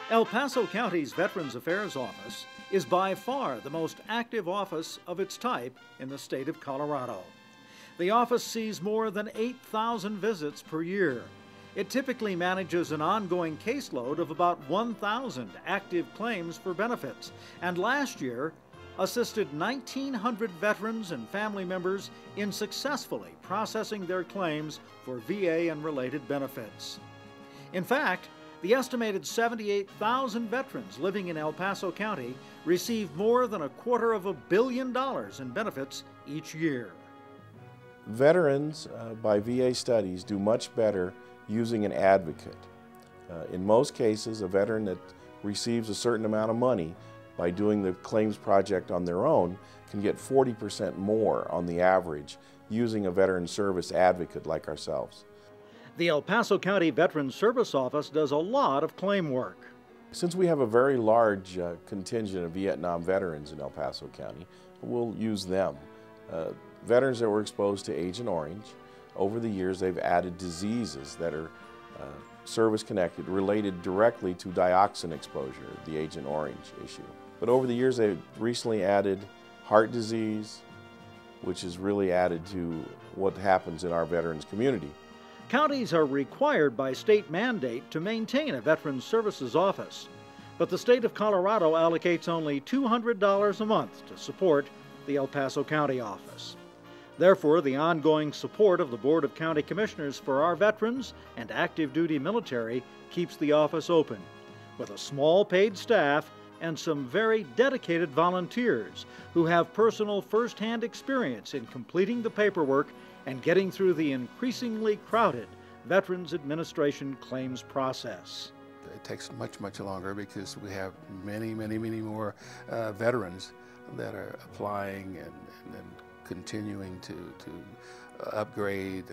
El Paso County's Veterans Affairs Office is by far the most active office of its type in the state of Colorado. The office sees more than 8,000 visits per year. It typically manages an ongoing caseload of about 1,000 active claims for benefits, and last year assisted 1,900 veterans and family members in successfully processing their claims for VA and related benefits. In fact, the estimated 78,000 veterans living in El Paso County receive more than $250 million in benefits each year. Veterans, by VA studies, do much better using an advocate. In most cases, a veteran that receives a certain amount of money by doing the claims project on their own can get 40% more on the average using a veteran service advocate like ourselves. The El Paso County Veterans Service Office does a lot of claim work. Since we have a very large contingent of Vietnam veterans in El Paso County, we'll use them. Veterans that were exposed to Agent Orange, over the years they've added diseases that are service-connected, related directly to dioxin exposure, the Agent Orange issue. But over the years they've recently added heart disease, which has really added to what happens in our veterans community. Counties are required by state mandate to maintain a Veterans Services Office, but the state of Colorado allocates only $200 a month to support the El Paso County office. Therefore, the ongoing support of the Board of County Commissioners for our veterans and active duty military keeps the office open, with a small paid staff and some very dedicated volunteers who have personal first-hand experience in completing the paperwork and getting through the increasingly crowded Veterans Administration claims process. It takes much longer because we have many more veterans that are applying and continuing to upgrade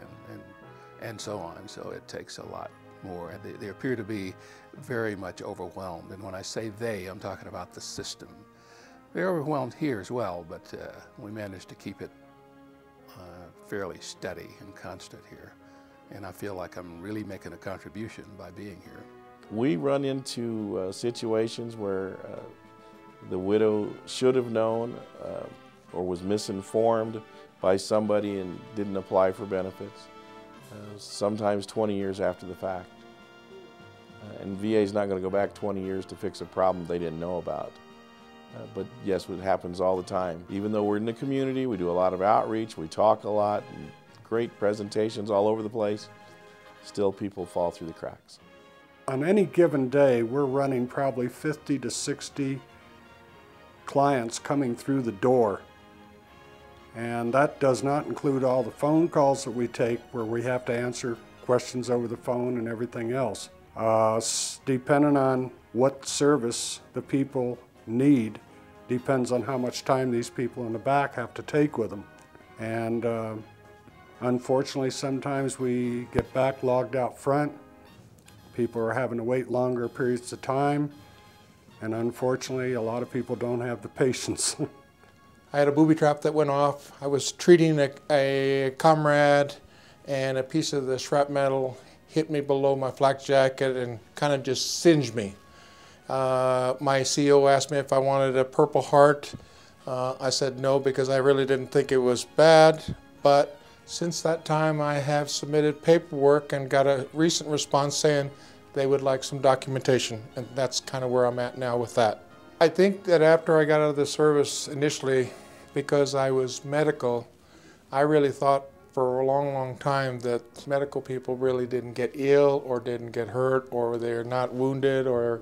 and so on. So it takes a lot more. They appear to be very much overwhelmed. And when I say they, I'm talking about the system. They're overwhelmed here as well, but we managed to keep it fairly steady and constant here. And I feel like I'm really making a contribution by being here. We run into situations where the widow should have known or was misinformed by somebody and didn't apply for benefits, sometimes 20 years after the fact. And VA is not going to go back 20 years to fix a problem they didn't know about. But yes, it happens all the time. Even though we're in the community, we do a lot of outreach, we talk a lot, and great presentations all over the place, still people fall through the cracks. On any given day, we're running probably 50 to 60 clients coming through the door. And that does not include all the phone calls that we take where we have to answer questions over the phone and everything else. Depending on what service the people need, depends on how much time these people in the back have to take with them. And unfortunately, sometimes we get backlogged out front. People are having to wait longer periods of time. And unfortunately, a lot of people don't have the patience. I had a booby trap that went off. I was treating a comrade, and a piece of the shrapnel hit me below my flak jacket and kind of just singed me. My CO asked me if I wanted a Purple Heart. I said no because I really didn't think it was bad, but since that time I have submitted paperwork and got a recent response saying they would like some documentation, and that's kind of where I'm at now with that. I think that after I got out of the service initially, because I was medical, I really thought for a long time that medical people really didn't get ill or didn't get hurt or they're not wounded or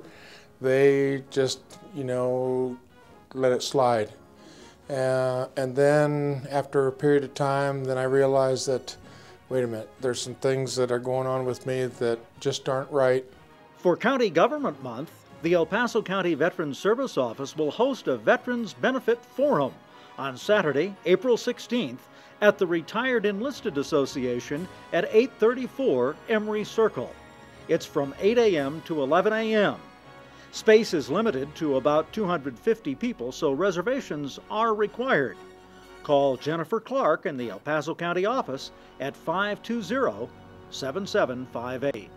they just, you know, let it slide. And then after a period of time, then I realized that, wait a minute, there's some things that are going on with me that just aren't right. For County Government Month, the El Paso County Veterans Service Office will host a Veterans Benefit Forum on Saturday, April 16th at the Retired Enlisted Association at 834 Emery Circle. It's from 8 a.m. to 11 a.m. Space is limited to about 250 people, so reservations are required. Call Jennifer Clark in the El Paso County office at 520-7758.